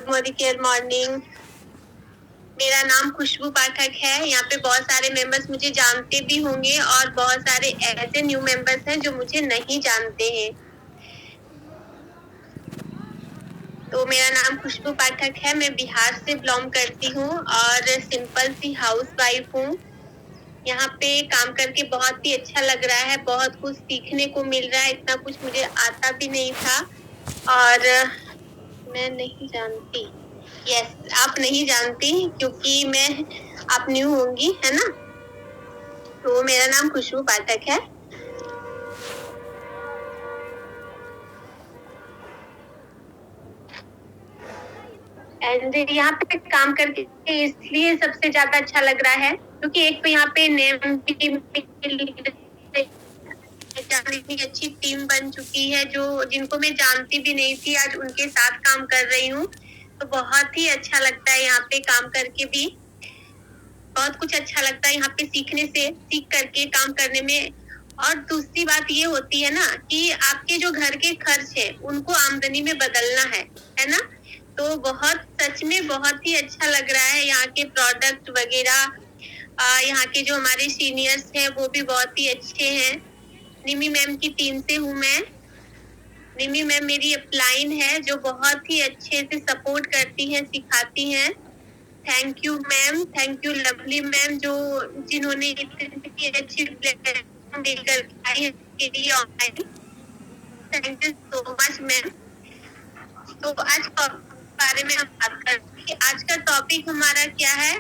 मोरिकेयर morning. मेरा नाम खुशबू पाठक है। यहाँ पे बहुत सारे मेंबर्स मुझे जानते भी होंगे और बहुत सारे ऐसे न्यू मेंबर्स हैं जो मुझे नहीं जानते हैं। तो मेरा नाम खुशबू पाठक है। मैं बिहार से बिलोंग करती हूँ और सिंपल सी हाउस वाइफ हूँ। यहाँ पे काम करके बहुत ही अच्छा लग रहा है, बहुत कुछ सीखने को मिल रहा है। इतना कुछ मुझे आता भी नहीं था और मैं नहीं जानती। यस, आप नहीं जानती क्योंकि आप न्यू होंगी, है ना। तो मेरा नाम खुशबू पाठक है। एंड यहाँ पे काम करके इसलिए सबसे ज्यादा अच्छा लग रहा है क्योंकि एक तो यहाँ पे नेम इतनी अच्छी टीम बन चुकी है जो जिनको मैं जानती भी नहीं थी, आज उनके साथ काम कर रही हूँ। तो बहुत ही अच्छा लगता है यहाँ पे काम करके भी। बहुत कुछ अच्छा लगता है यहाँ पे सीख करके काम करने में। और दूसरी बात ये होती है ना कि आपके जो घर के खर्च है उनको आमदनी में बदलना है ना। तो सच में बहुत ही अच्छा लग रहा है। यहाँ के प्रोडक्ट वगैरह, यहाँ के जो हमारे सीनियर्स हैं वो भी बहुत ही अच्छे हैं। निमी मैम की टीम से हूँ मैं। निमी मैम मेरी अपलाइन है जो बहुत ही अच्छे से सपोर्ट करती हैं, सिखाती हैं। Thank you ma'am, thank you lovely ma'am जिन्होंने इतनी अच्छी प्लेटफॉर्म देकर आई है के लिए online. Thank you so much ma'am. तो आज बारे में हम बात करते हैं। आज का टॉपिक हमारा क्या है?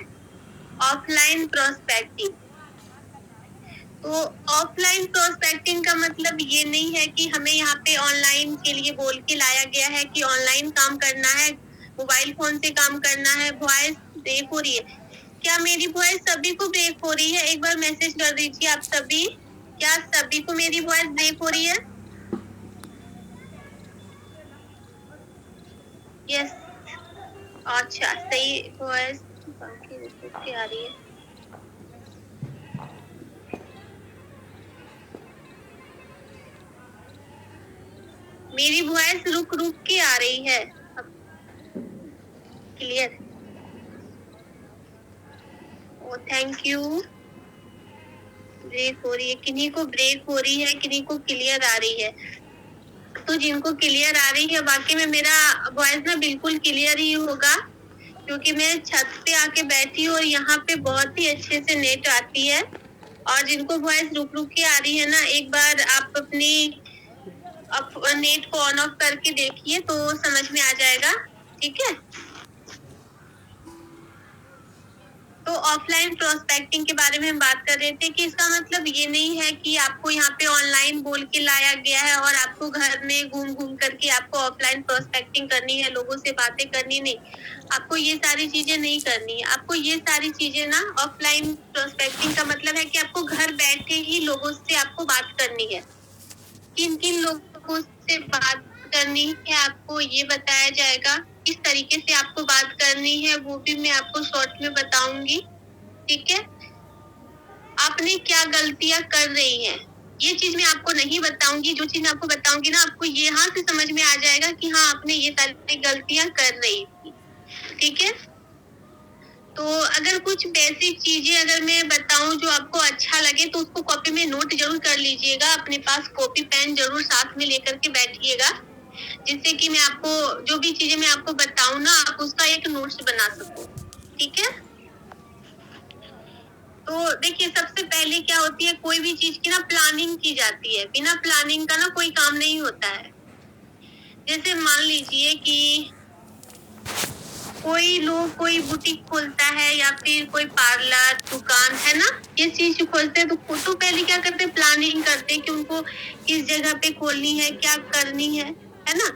Offline prospecting. तो ऑफलाइन प्रोस्पेक्टिंग का मतलब ये नहीं है कि हमें यहाँ पे ऑनलाइन के लिए बोल के लाया गया है कि ऑनलाइन काम करना है, मोबाइल फोन से काम करना है। वॉइस ब्रेक हो रही है क्या? मेरी वॉइस सभी को ब्रेक हो रही है? एक बार मैसेज कर दीजिए आप सभी। क्या सभी को मेरी वॉइस ब्रेक हो रही है? यस, अच्छा सही वॉइस बाकी आ रही है। मेरी वॉइस रुक रुक के आ रही है। Clear? Oh thank you. Break हो रही है, किन्हीं को ब्रेक हो रही है, किन्हीं को क्लियर आ रही है। तो जिनको क्लियर आ रही है वाकई में मेरा वॉइस ना बिल्कुल क्लियर ही होगा क्योंकि मैं छत पे आके बैठी हूँ और यहाँ पे बहुत ही अच्छे से नेट आती है। और जिनको वॉइस रुक रुक के आ रही है ना, एक बार आप अपनी नेट को ऑन ऑफ करके देखिए तो समझ में आ जाएगा। ठीक है। तो ऑफलाइन प्रोस्पेक्टिंग के बारे में हम बात कर रहे थे कि इसका मतलब ये नहीं है कि आपको यहाँ पे ऑनलाइन बोल के लाया गया है और आपको घर में घूम घूम करके आपको ऑफलाइन प्रोस्पेक्टिंग करनी है, लोगों से बातें करनी नहीं। आपको ये सारी चीजें नहीं करनी है। आपको ये सारी चीजें ना, ऑफलाइन प्रोस्पेक्टिंग का मतलब है कि आपको घर बैठे ही लोगों से आपको बात करनी है। किन किन लोगों से बात करनी है आपको ये बताया जाएगा। किस तरीके से आपको बात करनी है वो भी मैं आपको शॉर्ट में बताऊंगी। ठीक है। आपने क्या गलतियां कर रही हैं ये चीज मैं आपको नहीं बताऊंगी। जो चीज मैं आपको बताऊंगी ना, आपको यहाँ से समझ में आ जाएगा कि हाँ आपने ये सारी गलतियां कर रही थी। ठीक है। तो अगर कुछ बेसिक चीजें अगर मैं बताऊं जो आपको अच्छा लगे तो उसको कॉपी में नोट जरूर कर लीजिएगा। अपने पास कॉपी पेन जरूर साथ में लेकर के बैठिएगा जिससे कि मैं आपको जो भी चीजें मैं आपको बताऊं ना, आप उसका एक नोट्स बना सको। ठीक है। तो देखिए, सबसे पहले क्या होती है, कोई भी चीज की ना प्लानिंग की जाती है। बिना प्लानिंग का ना कोई काम नहीं होता है। जैसे मान लीजिए कि कोई लोग कोई बुटीक खोलता है या फिर कोई पार्लर दुकान, है ना, ये चीज खोलते हैं तो पहले क्या करते हैं, प्लानिंग करते हैं कि उनको किस जगह पे खोलनी है, क्या करनी है ना।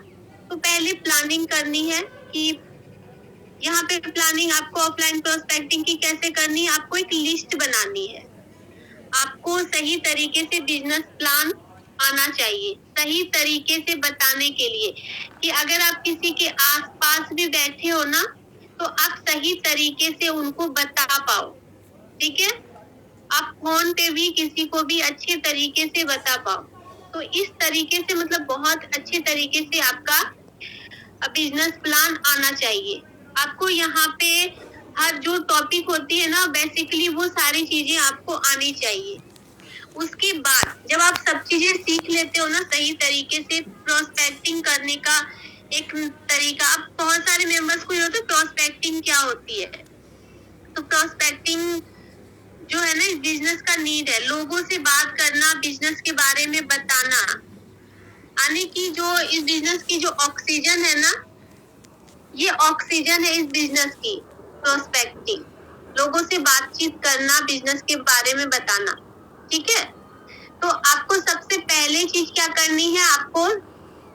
तो पहले प्लानिंग करनी है कि यहाँ पे प्लानिंग आपको ऑफलाइन प्रोस्पेक्टिंग की कैसे करनी है। आपको एक लिस्ट बनानी है। आपको सही तरीके से बिजनेस प्लान आना चाहिए, सही तरीके से बताने के लिए कि अगर आप किसी के आसपास भी बैठे हो ना तो आप सही तरीके से उनको बता पाओ। ठीक है। आप फोन पे भी किसी को भी अच्छे तरीके से बता पाओ। तो इस तरीके से मतलब बहुत अच्छे तरीके से आपका बिजनेस प्लान आना चाहिए। आपको यहाँ पे हर जो टॉपिक होती है ना, बेसिकली वो सारी चीजें आपको आनी चाहिए। उसके बाद जब आप सब चीजें सीख लेते हो ना सही तरीके से, प्रोस्पेक्टिंग करने का एक तरीका, आप बहुत सारे मेंबर्स को ये होता है प्रोस्पेक्टिंग क्या होती है। तो प्रोस्पेक्टिंग जो है ना, इस बिजनेस का नीड है। लोगों से बात करना, बिजनेस के बारे में बताना, यानी कि जो इस बिजनेस की जो ऑक्सीजन है ना, ये ऑक्सीजन है इस बिजनेस की। प्रोस्पेक्टिंग, लोगों से बातचीत करना, बिजनेस के बारे में बताना, ठीक है। तो आपको सबसे पहले चीज क्या करनी है, आपको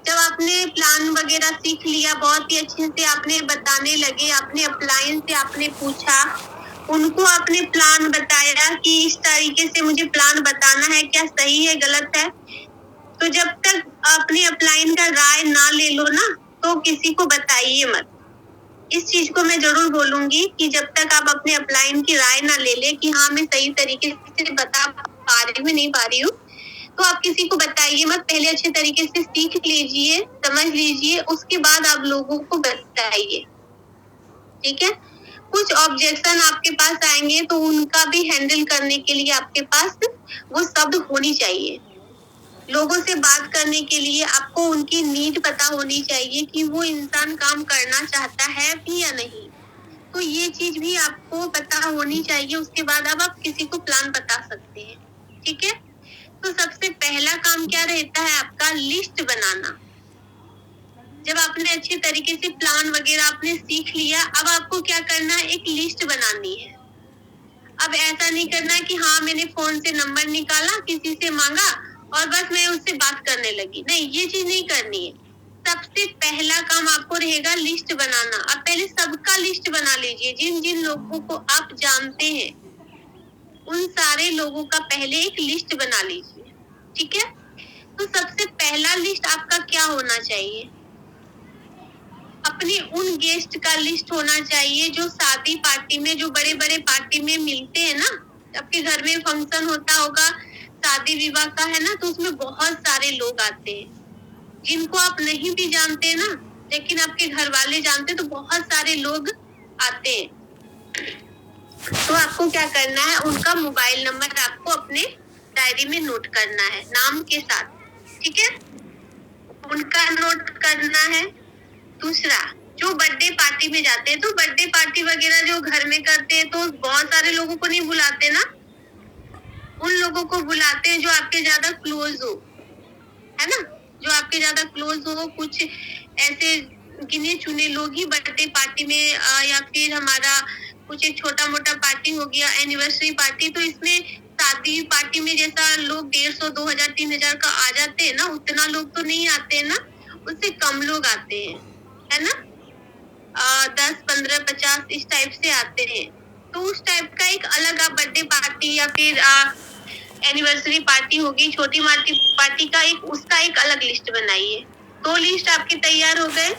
जब आपने प्लान वगैरह सीख लिया, बहुत ही अच्छे से आपने बताने लगे, अपने अपलाइन से आपने पूछा, उनको आपने प्लान बताया कि इस तरीके से मुझे प्लान बताना है, क्या सही है गलत है। तो जब तक अपने अपलाइन का राय ना ले लो ना, तो किसी को बताइए मत। इस चीज को मैं जरूर बोलूंगी कि जब तक आप अपने अपलाइन की राय ना ले ले कि हाँ मैं सही तरीके से बता पा रही हूँ नहीं पा रही हूँ, तो आप किसी को बताइए मत। पहले अच्छे तरीके से सीख लीजिए, समझ लीजिए, उसके बाद आप लोगों को बताइए, ठीक है। कुछ ऑब्जेक्शन आपके पास आएंगे तो उनका भी हैंडल करने के लिए आपके पास वो शब्द होनी चाहिए। लोगों से बात करने के लिए आपको उनकी नीड पता होनी चाहिए कि वो इंसान काम करना चाहता है भी या नहीं। तो ये चीज भी आपको पता होनी चाहिए। उसके बाद आप किसी को प्लान बता सकते हैं, ठीक है। तो सबसे पहला काम क्या रहता है आपका, लिस्ट बनाना। जब आपने अच्छे तरीके से प्लान वगैरह आपने सीख लिया, अब आपको क्या करना है, एक लिस्ट बनानी है। अब ऐसा नहीं करना है कि हाँ मैंने फोन से नंबर निकाला, किसी से मांगा और बस मैं उससे बात करने लगी। नहीं, ये चीज नहीं करनी है। सबसे पहला काम आपको रहेगा लिस्ट बनाना। आप पहले सबका लिस्ट बना लीजिए, जिन जिन लोगों को आप जानते हैं उन सारे लोगों का पहले एक लिस्ट बना लीजिए, ठीक है। तो सबसे पहला लिस्ट आपका क्या होना चाहिए, अपने उन गेस्ट का लिस्ट होना चाहिए जो शादी पार्टी में, जो बड़े बड़े पार्टी में मिलते हैं ना। आपके घर में फंक्शन होता होगा, शादी विवाह का है ना, तो उसमें बहुत सारे लोग आते हैं जिनको आप नहीं भी जानते ना, लेकिन आपके घर वाले जानते, तो बहुत सारे लोग आते हैं। तो आपको क्या करना है, उनका मोबाइल नंबर आपको अपने डायरी में नोट करना है नाम के साथ, ठीक है। उनका नोट करना है। दूसरा, जो बर्थडे पार्टी में जाते हैं, तो बर्थडे पार्टी वगैरह जो घर में करते हैं तो बहुत सारे लोगों को नहीं बुलाते ना, उन लोगों को बुलाते हैं जो आपके ज्यादा क्लोज हो, है ना, जो आपके ज्यादा क्लोज हो। कुछ ऐसे गिने चुने लोग ही बर्थडे पार्टी में या फिर हमारा कुछ एक छोटा मोटा पार्टी हो गया, एनिवर्सरी पार्टी, तो इसमें शादी पार्टी में जैसा लोग 150, 2000, 3000 का आ जाते हैं ना, उतना लोग तो नहीं आते हैं ना, उससे कम लोग आते हैं, है ना। 10, 15, 50 इस टाइप से आते हैं। तो उस टाइप का एक अलग आप बर्थडे पार्टी या फिर एनिवर्सरी पार्टी होगी, छोटी पार्टी का एक, उसका एक अलग लिस्ट बनाइए। 2 लिस्ट आपके तैयार हो गए।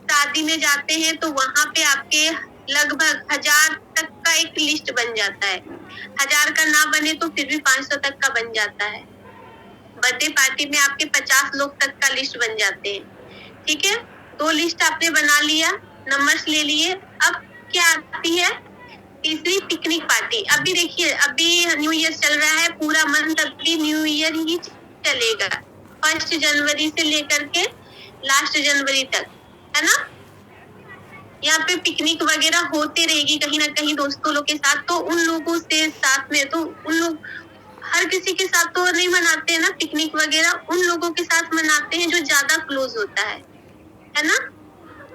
शादी में जाते हैं तो वहां पे आपके लगभग 1000 तक का एक लिस्ट बन जाता है। 1000 का ना बने तो फिर भी 500 तक का बन जाता है। बर्थडे पार्टी में आपके 50 लोग तक का लिस्ट बन जाते हैं, ठीक है। 2 लिस्ट आपने बना लिया, नंबर्स ले लिए। अब क्या आती है तीसरी, पिकनिक पार्टी। अभी देखिए, अभी न्यू ईयर चल रहा है, पूरा मंथ अभी न्यू ईयर ही चलेगा, 1 जनवरी से लेकर के लास्ट जनवरी तक, है ना। यहाँ पे पिकनिक वगैरह होते रहेगी कहीं ना कहीं दोस्तों लोग के साथ। तो उन लोगों से साथ में, तो उन लोग हर किसी के साथ तो नहीं मनाते हैं ना पिकनिक वगैरह, उन लोगों के साथ मनाते हैं जो ज्यादा क्लोज होता है ना।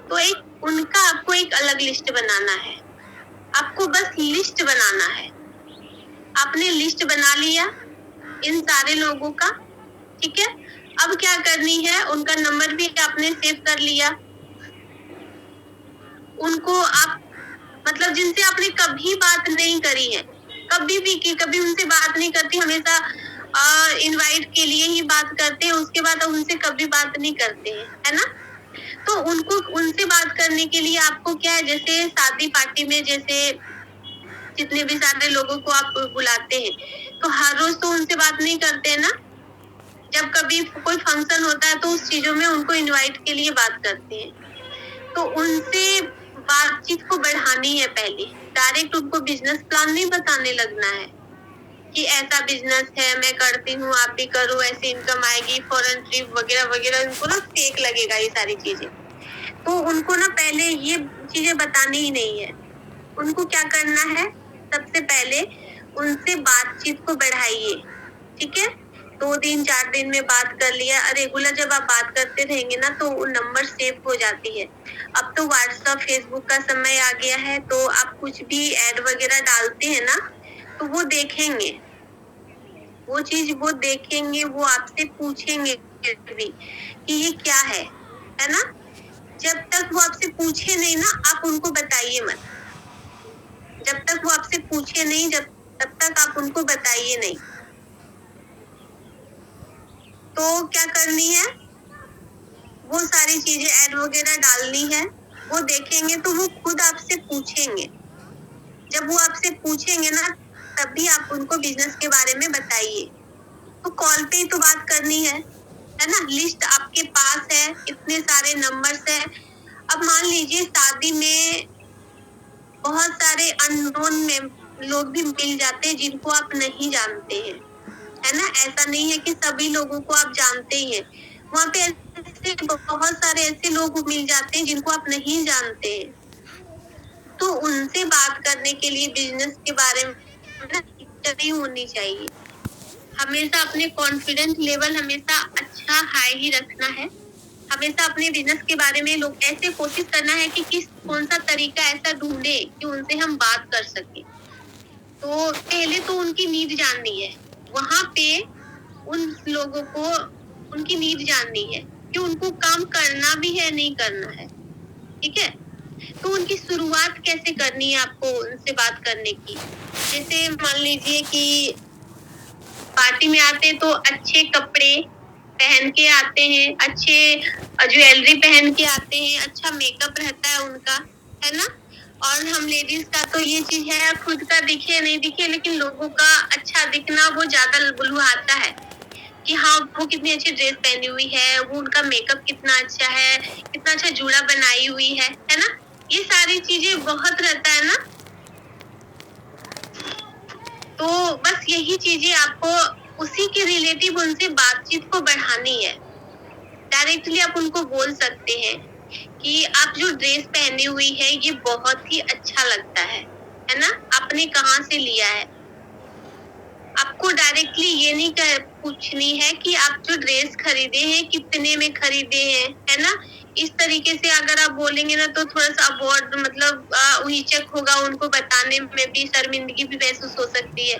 तो एक उनका आपको एक अलग लिस्ट बनाना है। आपको बस लिस्ट बनाना है। आपने लिस्ट बना लिया इन सारे लोगों का, ठीक है। अब क्या करनी है, उनका नंबर भी आपने सेव कर लिया। उनको आप, मतलब जिनसे आपने कभी बात नहीं करी है, कभी भी की, कभी उनसे बात नहीं करती, हमेशा इनवाइट के लिए ही बात करते हैं, उसके बाद उनसे कभी बात नहीं करते हैं, है ना। तो उनको, उनसे बात करने के लिए आपको क्या है, जैसे शादी पार्टी में जैसे जितने भी सारे लोगों को आप बुलाते हैं, तो हर रोज तो उनसे बात नहीं करते हैं ना। जब कभी कोई फंक्शन होता है तो उस चीजों में उनको इनवाइट के लिए बात करते हैं। तो उनसे बातचीत को बढ़ानी है पहले। डायरेक्ट उनको बिजनेस प्लान नहीं बताने लगना है कि ऐसा बिजनेस है, मैं करती हूँ, आप भी करो, ऐसे इनकम आएगी, फॉरेन ट्रिप वगैरह वगैरह। उनको ना फेक लगेगा ये सारी चीजें। तो उनको ना पहले ये चीजें बतानी ही नहीं है। उनको क्या करना है, सबसे पहले उनसे बातचीत को बढ़ाइए। ठीक है, 2 दिन 4 दिन में बात कर लिया, रेगुलर जब आप बात करते रहेंगे ना तो वो नंबर सेव हो जाती है। अब तो व्हाट्सएप फेसबुक का समय आ गया है, तो आप कुछ भी एड वगैरह डालते हैं ना तो वो देखेंगे, वो चीज वो देखेंगे, वो आपसे पूछेंगे भी कि ये क्या है ना। जब तक वो आपसे पूछे नहीं ना, आप उनको बताइए मत। जब तक वो आपसे पूछे नहीं, तब तक आप उनको बताइए नहीं। तो क्या करनी है, वो सारी चीजें ऐड वगैरह डालनी है। वो देखेंगे तो वो खुद आपसे पूछेंगे। जब वो आपसे पूछेंगे ना तभी आप उनको बिजनेस के बारे में बताइए। तो कॉल पे ही तो बात करनी है ना। लिस्ट आपके पास है, इतने सारे नंबर्स है। अब मान लीजिए शादी में बहुत सारे अननोन में लोग भी मिल जाते हैं जिनको आप नहीं जानते हैं, है ना। ऐसा नहीं है कि सभी लोगों को आप जानते ही हैं। वहाँ पे ऐसे बहुत सारे ऐसे लोग मिल जाते हैं जिनको आप नहीं जानते हैं। तो उनसे बात करने के लिए बिजनेस के बारे में नहीं होनी चाहिए। हमेशा अपने कॉन्फिडेंस लेवल हमेशा अच्छा हाई ही रखना है। हमेशा अपने बिजनेस के बारे में लोग ऐसे कोशिश करना है कि कौन सा तरीका ऐसा ढूंढे कि उनसे हम बात कर सके। तो पहले तो उनकी नीड जाननी है। वहाँ पे उन लोगों को उनकी नीड जाननी है कि उनको काम करना भी है, नहीं करना है। ठीक है, तो उनकी शुरुआत कैसे करनी है आपको उनसे बात करने की। जैसे मान लीजिए कि पार्टी में आते हैं तो अच्छे कपड़े पहन के आते हैं, अच्छे ज्वेलरी पहन के आते हैं, अच्छा मेकअप रहता है उनका, है ना। और हम लेडीज का तो ये चीज है, खुद का दिखे नहीं दिखे लेकिन लोगों का अच्छा दिखना वो ज्यादा लुभाता है कि हाँ वो कितनी अच्छी ड्रेस पहनी हुई है, वो उनका मेकअप कितना अच्छा है, कितना अच्छा जूड़ा बनाई हुई है ना। ये सारी चीजें बहुत रहता है ना। तो बस यही चीजें आपको उसी के रिलेटिव उनसे बातचीत को बढ़ानी है। डायरेक्टली आप उनको बोल सकते हैं कि आप जो ड्रेस पहनी हुई है ये बहुत ही अच्छा लगता है ना, आपने कहाँ से लिया है। आपको डायरेक्टली ये नहीं पूछनी है कि आप जो ड्रेस खरीदे हैं कितने में खरीदे हैं, है ना। इस तरीके से अगर आप बोलेंगे ना तो थोड़ा सा अवॉर्ड मतलब हिचक होगा, उनको बताने में भी शर्मिंदगी भी महसूस हो सकती है।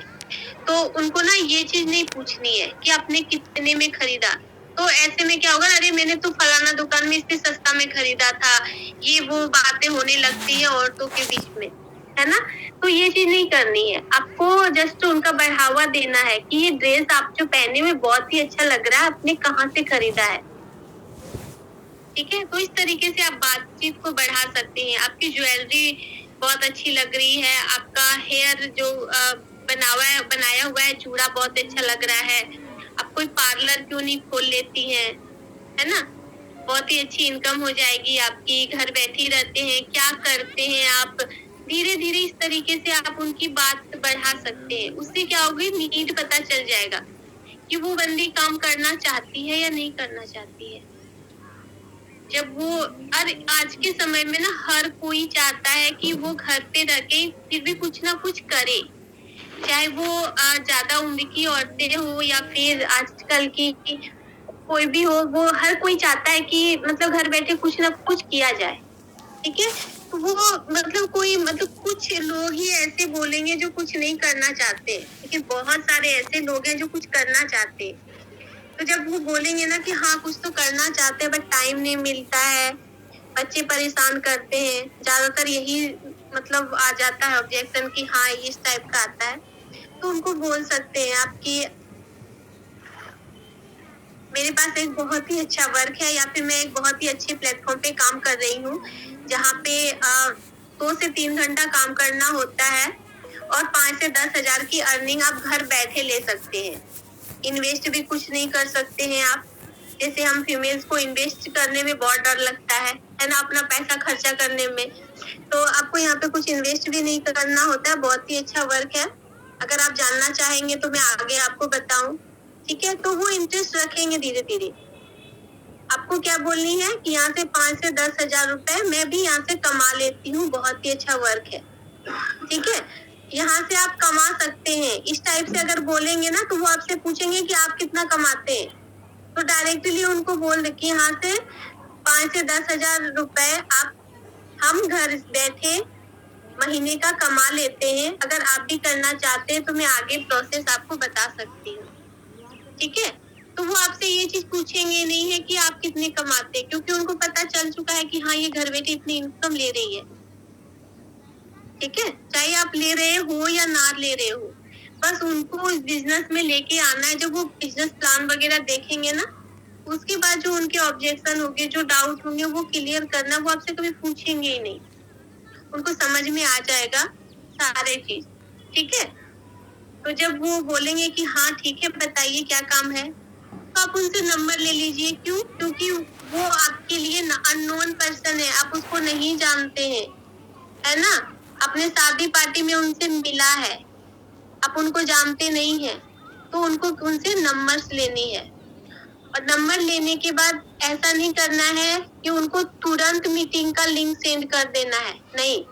तो उनको ना ये चीज नहीं पूछनी है कि आपने कितने में खरीदा। तो ऐसे में क्या होगा, अरे मैंने तो फलाना दुकान में इससे सस्ता में खरीदा था, ये वो बातें होने लगती है औरतों के बीच में, है ना। तो ये चीज नहीं करनी है। आपको जस्ट उनका बढ़ावा देना है कि ये ड्रेस आप जो पहने में बहुत ही अच्छा लग रहा है, आपने कहाँ से खरीदा है। ठीक है, तो इस तरीके से आप बातचीत को बढ़ा सकते हैं। आपकी ज्वेलरी बहुत अच्छी लग रही है, आपका हेयर जो बनाया हुआ है जूड़ा बहुत अच्छा लग रहा है, आप कोई पार्लर क्यों नहीं खोल लेती हैं, है ना। बहुत ही अच्छी इनकम हो जाएगी आपकी, घर बैठे रहते हैं, क्या करते हैं आप। धीरे धीरे इस तरीके से आप उनकी बात बढ़ा सकते हैं। उससे क्या होगी, नीड पता चल जाएगा कि वो बंदी काम करना चाहती है या नहीं करना चाहती है। जब वो आज के समय में ना हर कोई चाहता है कि वो घर पे रह के फिर भी कुछ ना कुछ करे, चाहे वो ज्यादा उम्र की औरतें हो या फिर आजकल की कोई भी हो, वो हर कोई चाहता है कि मतलब घर बैठे कुछ ना कुछ किया जाए। ठीक है, तो वो मतलब कोई मतलब कुछ लोग ही ऐसे बोलेंगे जो कुछ नहीं करना चाहते, लेकिन बहुत सारे ऐसे लोग हैं जो कुछ करना चाहते हैं। तो जब वो बोलेंगे ना कि हाँ कुछ तो करना चाहते हैं बट टाइम नहीं मिलता है, बच्चे परेशान करते हैं, ज्यादातर यही मतलब आ जाता है ऑब्जेक्शन कि हाँ इस टाइप का आता है। तो उनको बोल सकते हैं आप कि मेरे पास एक बहुत ही अच्छा वर्क है या फिर मैं एक बहुत ही अच्छे प्लेटफॉर्म पे काम कर रही हूँ जहाँ पे 2 से 3 घंटा काम करना होता है और 5 से 10 हजार की अर्निंग आप घर बैठे ले सकते हैं। इन्वेस्ट भी कुछ नहीं कर सकते हैं आप। जैसे हम फीमेल्स को इन्वेस्ट करने में बहुत डर लगता है है ना, अपना पैसा खर्चा करने में। तो आपको यहाँ पे कुछ इन्वेस्ट भी नहीं करना होता है, बहुत ही अच्छा वर्क है। अगर आप जानना चाहेंगे तो मैं आगे आपको बताऊं, ठीक है। तो वो इंटरेस्ट रखेंगे धीरे धीरे। आपको क्या बोलनी है कि यहाँ से 5 से 10 हजार रुपए मैं भी यहाँ से कमा लेती हूँ, बहुत ही अच्छा वर्क है, ठीक है। यहाँ से आप कमा सकते हैं, इस टाइप से अगर बोलेंगे ना तो वो आपसे पूछेंगे कि आप कितना कमाते हैं, तो डायरेक्टली उनको बोल दे कि यहाँ से 5 से 10 हजार रुपए हम घर बैठे महीने का कमा लेते हैं। अगर आप भी करना चाहते हैं तो मैं आगे प्रोसेस आपको बता सकती हूँ, ठीक है। तो वो आपसे ये चीज पूछेंगे नहीं है कि आप कितने कमाते हैं, क्योंकि उनको पता चल चुका है कि हाँ ये घर बैठे इतनी इनकम ले रही है, ठीक है। चाहे आप ले रहे हो या ना ले रहे हो, बस उनको इस बिजनेस में लेके आना है। जब वो बिजनेस प्लान वगैरह देखेंगे ना, उसके बाद जो उनके ऑब्जेक्शन होंगे, जो डाउट होंगे, वो क्लियर करना। वो आपसे कभी पूछेंगे ही नहीं, उनको समझ में आ जाएगा सारे चीज, ठीक है। तो जब वो बोलेंगे कि हाँ ठीक है बताइए क्या काम है, तो आप उनसे नंबर ले लीजिए। क्यों? क्योंकि वो आपके लिए अननोन पर्सन है, आप उसको नहीं जानते हैं, है ना। अपने शादी पार्टी में उनसे मिला है, आप उनको जानते नहीं है, तो उनको उनसे नंबर्स लेनी है। और नंबर लेने के बाद ऐसा नहीं करना है कि उनको तुरंत मीटिंग का लिंक सेंड कर देना है, नहीं।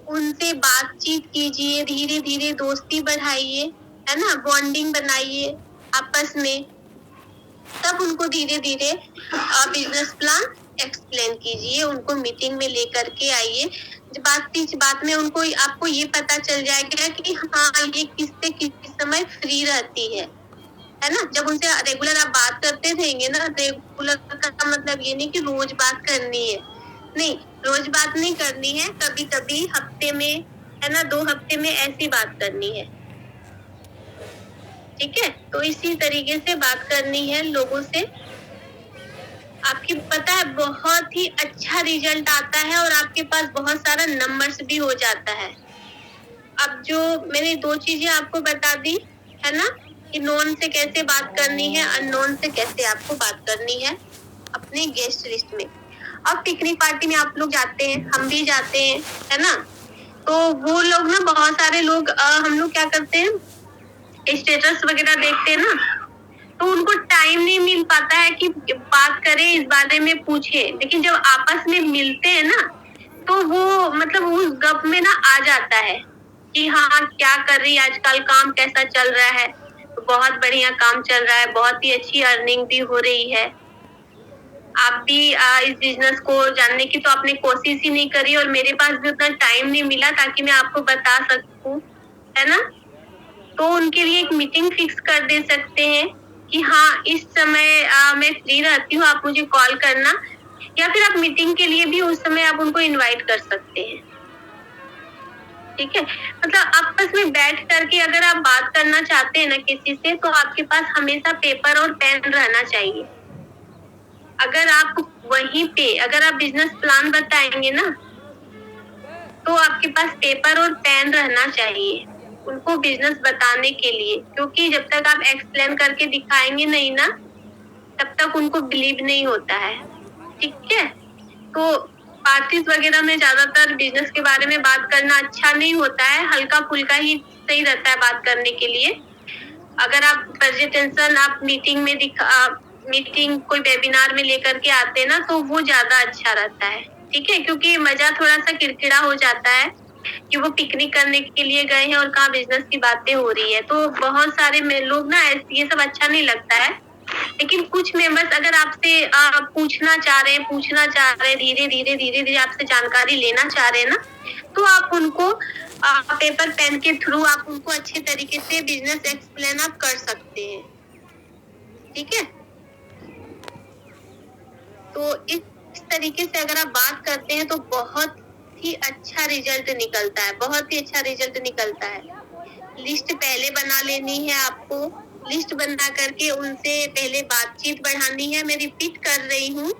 उनसे बातचीत कीजिए, धीरे धीरे दोस्ती बढ़ाइए, है ना, बॉन्डिंग बनाइए आपस में। तब उनको धीरे धीरे बिजनेस प्लान एक्सप्लेन कीजिए, उनको मीटिंग में लेकर के आइए। बात में उनको आपको ये पता चल जाएगा कि हाँ ये किससे किस समय फ्री रहती है ना। जब उनसे रेगुलर आप बात करते रहेंगे ना, रेगुलर का मतलब ये नहीं कि रोज बात करनी है, नहीं, रोज बात नहीं करनी है, कभी कभी हफ्ते में, है ना, 2 हफ्ते में ऐसी बात करनी है, ठीक है। तो इसी तरीके से बात करनी है लोगों से। आपकी पता है बहुत ही अच्छा रिजल्ट आता है और आपके पास बहुत सारा नंबर्स भी हो जाता है। अब जो मैंने 2 चीजें आपको बता दी है ना, कि नोन से कैसे बात करनी है, अननोन से कैसे आपको बात करनी है अपने गेस्ट लिस्ट में। अब पिकनिक पार्टी में आप लोग जाते हैं, हम भी जाते हैं, है ना। तो वो लोग ना, बहुत सारे लोग हम लोग क्या करते हैं, स्टेटस वगैरह देखते हैं ना, तो उनको टाइम नहीं मिल पाता है कि बात करें, इस बारे में पूछे। लेकिन जब आपस में मिलते हैं ना, तो वो मतलब उस गप में ना आ जाता है कि हाँ क्या कर रही है आजकल, काम कैसा चल रहा है। तो बहुत बढ़िया काम चल रहा है, बहुत ही अच्छी अर्निंग भी हो रही है। आप भी इस बिजनेस को जानने की तो आपने कोशिश ही नहीं करी, और मेरे पास भी उतना टाइम नहीं मिला ताकि मैं आपको बता सकूं, है ना। तो उनके लिए एक मीटिंग फिक्स कर दे सकते हैं कि हाँ इस समय मैं फ्री रहती हूँ, आप मुझे कॉल करना। या फिर आप मीटिंग के लिए भी उस समय आप उनको इनवाइट कर सकते हैं, ठीक है। मतलब आपस में बैठ करके अगर आप बात करना चाहते हैं ना किसी से, तो आपके पास हमेशा पेपर और पेन रहना चाहिए। अगर आप वहीं पे अगर आप बिजनेस प्लान बताएंगे ना, तो आपके पास पेपर और पेन रहना चाहिए उनको बिजनेस बताने के लिए। क्योंकि जब तक आप एक्सप्लेन करके दिखाएंगे नहीं ना, तब तक उनको बिलीव नहीं होता है, ठीक है। तो पार्टीज वगैरह में ज्यादातर बिजनेस के बारे में बात करना अच्छा नहीं होता है, हल्का फुल्का ही सही रहता है बात करने के लिए। अगर आप प्रेजेंटेशन आप मीटिंग कोई वेबिनार में लेकर के आते हैं ना, तो वो ज्यादा अच्छा रहता है, ठीक है। क्योंकि मजा थोड़ा सा किरकिरा हो जाता है कि वो पिकनिक करने के लिए गए हैं और कहाँ बिजनेस की बातें हो रही है। तो बहुत सारे लोग ना ये सब अच्छा नहीं लगता है। लेकिन कुछ मेंबर्स अगर आपसे पूछना चाह रहे हैं, धीरे धीरे आपसे जानकारी लेना चाह रहे हैं ना, तो आप उनको पेपर पेन के थ्रू आप उनको अच्छे तरीके से बिजनेस एक्सप्लेन आप कर सकते हैं, ठीक है। तो इस तरीके से अगर आप बात करते हैं तो बहुत ही अच्छा रिजल्ट निकलता है, बहुत ही अच्छा रिजल्ट निकलता है। लिस्ट पहले बना लेनी है आपको, लिस्ट बना करके उनसे पहले बातचीत बढ़ानी है। मैं रिपीट कर रही हूँ,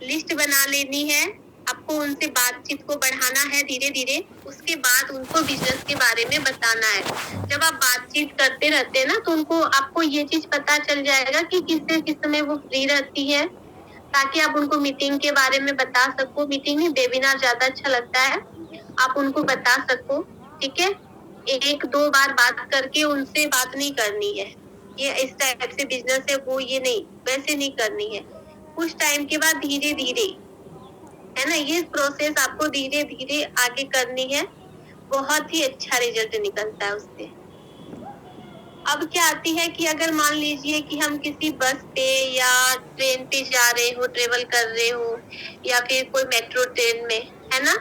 लिस्ट बना लेनी है आपको, उनसे बातचीत को बढ़ाना है धीरे धीरे। उसके बाद उनको बिजनेस के बारे में बताना है। जब आप बातचीत करते रहते हैं ना, तो उनको आपको ये चीज पता चल जाएगा कि किस समय वो फ्री रहती है, ताकि आप उनको मीटिंग के बारे में बता सको। मीटिंग में वेबिनार ज्यादा अच्छा लगता है, आप उनको बता सको। ठीक है, एक दो बार बात करके उनसे बात नहीं करनी है, ये इस टाइप से बिजनेस है वो, ये नहीं, वैसे नहीं करनी है। कुछ टाइम के बाद धीरे धीरे, है ना, ये प्रोसेस आपको धीरे धीरे आगे करनी है, बहुत ही अच्छा रिजल्ट निकलता है उससे। अब क्या आती है कि अगर मान लीजिए कि हम किसी बस पे या ट्रेन पे जा रहे हो, ट्रेवल कर रहे हो, या फिर कोई मेट्रो ट्रेन में, है ना,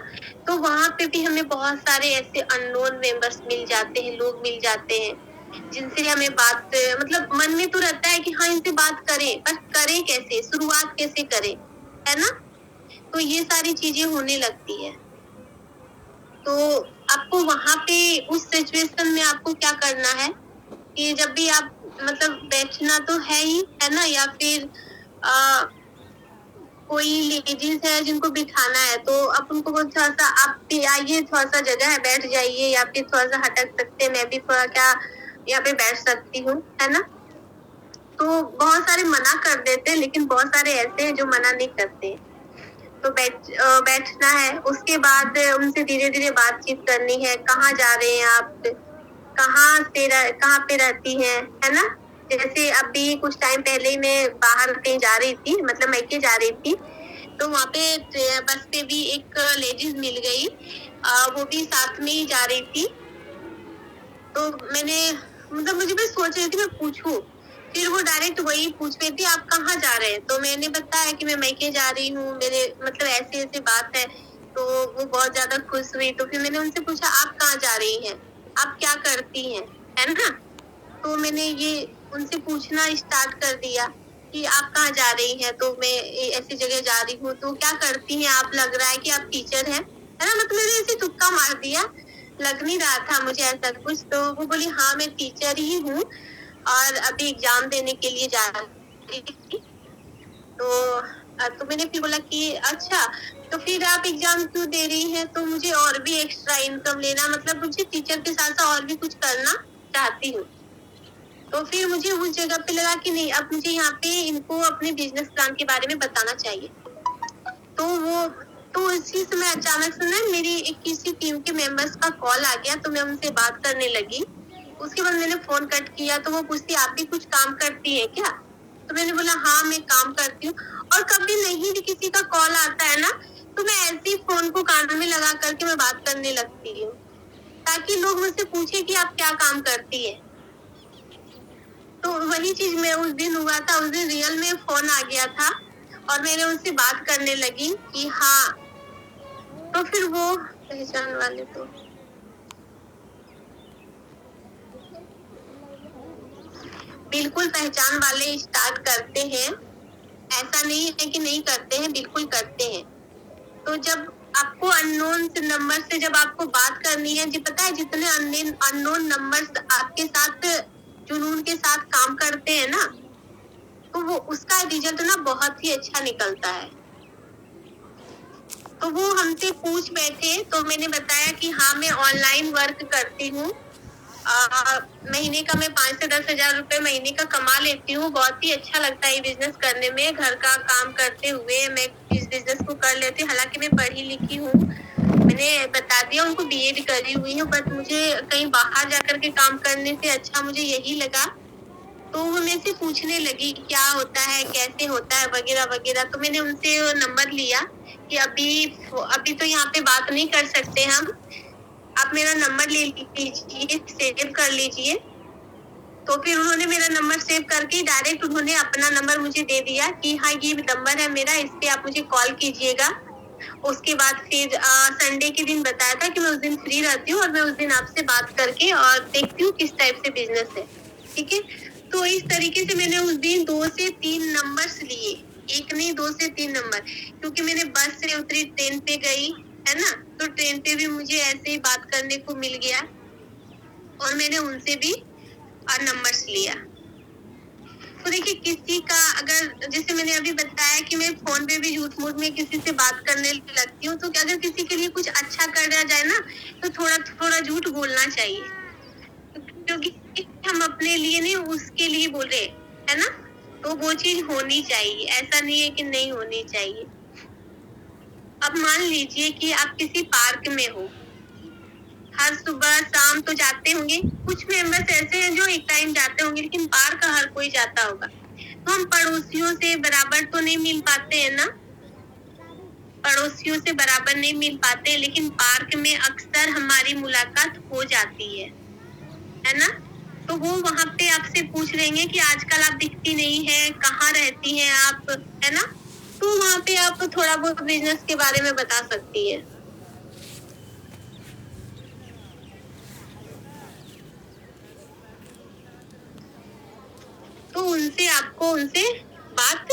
तो वहां पे भी हमें बहुत सारे ऐसे अननोन मेंबर्स मिल जाते हैं, लोग मिल जाते हैं जिनसे हमें बात, मतलब मन में तो रहता है कि हाँ इनसे बात करें, पर करें कैसे, शुरुआत कैसे करें, है ना। तो ये सारी चीजें होने लगती है। तो आपको वहां पे उस सिचुएशन में आपको क्या करना है कि जब भी आप, मतलब बैठना तो है ही, है ना, या फिर कोई लेडीज है जिनको बिठाना है, तो आप उनको थोड़ा सा, आप आइए, थोड़ा सा जगह है, बैठ जाइए, या फिर थोड़ा सा हटक सकते हैं, मैं भी थोड़ा क्या यहाँ पे बैठ सकती हूँ, है ना। तो बहुत सारे मना कर देते हैं, लेकिन बहुत सारे ऐसे हैं जो मना नहीं करते। तो बैठना है, उसके बाद उनसे धीरे धीरे बातचीत करनी है। कहाँ जा रहे हैं आप, कहाँ पे रहती हैं, है ना। जैसे अभी कुछ टाइम पहले ही मैं बाहर कहीं जा रही थी, मतलब मैके जा रही थी, तो वहाँ पे बस पे भी एक लेडीज मिल गई, वो भी साथ में ही जा रही थी। तो मैंने, मतलब मुझे भी सोच रही थी मैं पूछूं, फिर वो डायरेक्ट वही पूछ रही थी आप कहाँ जा रहे हैं। तो मैंने बताया कि मैं मैके जा रही हूँ, मेरे मतलब ऐसी ऐसी बात है। तो वो बहुत ज्यादा खुश हुई। तो फिर मैंने उनसे पूछा आप कहाँ जा रही हैं, आप क्या करती हैं, है ना। तो मैंने ये उनसे पूछना स्टार्ट कर दिया कि आप कहाँ जा रही हैं। तो मैं ऐसी जगह जा रही हूँ। तो क्या करती हैं आप, लग रहा है कि आप टीचर हैं, है ना। मतलब मैंने ऐसे तुक्का मार दिया, लग नहीं रहा था मुझे ऐसा कुछ। तो वो बोली हाँ मैं टीचर ही हूँ और अभी एग्जाम देने के लिए जा रही थी। तो मैंने फिर बोला कि अच्छा, तो फिर आप एग्जाम क्यों दे रही हैं। तो मुझे और भी एक्स्ट्रा इनकम लेना, मतलब मुझे टीचर के साथ साथ और भी कुछ करना चाहती हूँ। तो फिर मुझे उस जगह पे लगा कि नहीं, अब मुझे यहाँ पे इनको अपने बिजनेस प्लान के बारे में बताना चाहिए। तो इसी समय अचानक से ना मेरी एक किसी टीम के मेंबर्स का कॉल आ गया। तो मैं उनसे बात करने लगी। उसके बाद मैंने फोन कट किया। तो वो पूछती आप भी कुछ काम करती है क्या। तो मैंने बोला हाँ मैं काम करती हूँ। और कभी नहीं भी किसी का कॉल आता है ना, तो मैं ऐसे ही फोन को कान में लगा करके मैं बात करने लगती हूँ, ताकि लोग मुझसे पूछे कि आप क्या काम करती है। तो वही चीज मैं उस दिन हुआ था, उस दिन रियल में फोन आ गया था और मैंने उनसे बात करने लगी कि हाँ। तो फिर वो पहचान वाले तो बिल्कुल पहचान वाले स्टार्ट करते हैं, ऐसा नहीं है कि नहीं करते हैं, बिल्कुल करते हैं। तो जब आपको अननोन नंबर से जब आपको बात करनी है, जी पता है जितने अननोन नंबर्स आपके साथ जुनून के साथ काम करते हैं ना, तो वो उसका रिजल्ट ना बहुत ही अच्छा निकलता है। तो वो हमसे पूछ बैठे। तो मैंने बताया कि हाँ मैं ऑनलाइन वर्क करती हूँ, महीने का मैं 5 से 10 हजार रुपए महीने का कमा लेती हूँ। बहुत ही अच्छा लगता है बिजनेस करने में, घर का काम करते हुए मैं इस बिजनेस को कर लेती हूँ। हालांकि मैं पढ़ी लिखी हूँ, मैंने बता दिया उनको, बीएड करी हुई हूँ, बट मुझे कहीं बाहर जाकर के काम करने से अच्छा मुझे यही लगा। तो वो मेरे से पूछने लगी क्या होता है, कैसे होता है, वगैरह वगैरह। तो मैंने उनसे नंबर लिया कि अभी तो यहाँ पे बात नहीं कर सकते हम, आप मेरा नंबर ले लीजिए, सेव कर लीजिए। तो फिर उन्होंने मेरा नंबर सेव करके डायरेक्ट उन्होंने अपना नंबर मुझे दे दिया कि हाँ ये नंबर है मेरा, इस पे आप मुझे कॉल कीजिएगा। उसके बाद फिर संडे के दिन बताया था कि मैं उस दिन फ्री रहती हूँ और मैं उस दिन आपसे बात करके और देखती हूँ किस टाइप से बिजनेस है। ठीक है, तो इस तरीके से मैंने उस दिन 2 से 3 नंबर्स लिए, एक नहीं 2 से 3 नंबर, क्योंकि मैंने बस से उतरी, ट्रेन पे गई, है ना। तो ट्रेन पे भी मुझे ऐसे ही बात करने को मिल गया और मैंने उनसे भी नंबर्स लिया। तो देखिए किसी का, अगर जैसे मैंने अभी बताया कि मैं फोन पे भी झूठ मूठ में किसी से बात करने लगती हूँ, तो अगर किसी के लिए कुछ अच्छा कर दिया जाए ना, तो थोड़ा थोड़ा झूठ बोलना चाहिए, क्योंकि हम अपने लिए नहीं उसके लिए बोल रहे, है ना। तो वो चीज होनी चाहिए, ऐसा नहीं है कि नहीं होनी चाहिए। अब मान लीजिए कि आप किसी पार्क में हो, हर सुबह शाम तो जाते होंगे, कुछ मेंबर्स ऐसे हैं जो एक टाइम जाते होंगे, लेकिन पार्क हर कोई जाता होगा। तो हम पड़ोसियों से बराबर तो नहीं मिल पाते हैं ना, पड़ोसियों से बराबर नहीं मिल पाते, लेकिन पार्क में अक्सर हमारी मुलाकात हो जाती है ना। तो वो वहाँ पे आपसे पूछ लेंगे कि आजकल आप दिखती नहीं है, कहाँ रहती हैं आप, है ना। तो वहाँ पे आप थोड़ा बहुत बिजनेस के बारे में बता सकती है। तो उनसे बात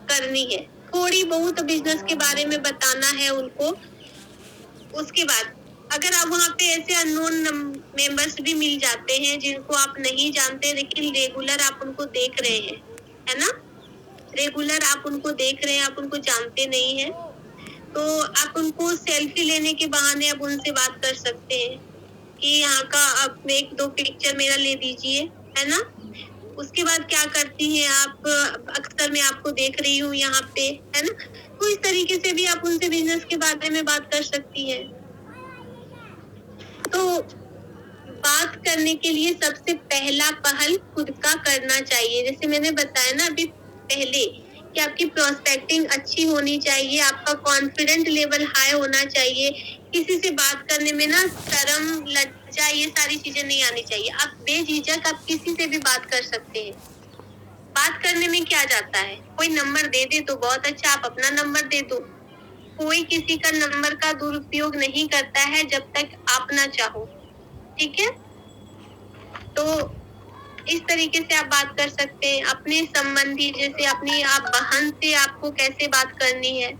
करनी है, थोड़ी बहुत बिजनेस के बारे में बताना है उनको। उसके बाद अगर आप वहाँ पे ऐसे अननोन मेंबर्स भी मिल जाते हैं जिनको आप नहीं जानते, लेकिन रेगुलर आप उनको देख रहे हैं, है ना, रेगुलर आप उनको देख रहे हैं, आप उनको जानते नहीं हैं, तो आप उनको सेल्फी लेने के बहाने आप उनसे बात कर सकते हैं कि यहाँ का आप एक दो पिक्चर मेरा ले दीजिए, है ना। उसके बाद क्या करती हैं आप, अक्सर मैं आपको देख रही हूँ यहाँ पे, है ना। तो इस तरीके से भी आप उनसे बिजनेस के बारे में बात कर सकती हैं। तो बात करने के लिए सबसे पहला पहल खुद का करना चाहिए। जैसे मैंने बताया ना अभी पहले कि आपकी प्रोस्पेक्टिंग अच्छी होनी चाहिए, आपका कॉन्फिडेंट लेवल हाई होना चाहिए, किसी से बात करने में ना शर्म लज्जा ये सारी चीजें नहीं आनी चाहिए। आप बेझिझक आप किसी से भी बात कर सकते हैं। बात करने में क्या जाता है, कोई नंबर दे दे तो बहुत अच्छा, आप अपना नंबर दे दो। कोई किसी का नंबर का दुरुपयोग नहीं करता है जब तक आप ना चाहो, ठीक है। तो इस तरीके से आप बात कर सकते हैं। अपने संबंधी जैसे अपनी आप बहन से आपको कैसे बात करनी है,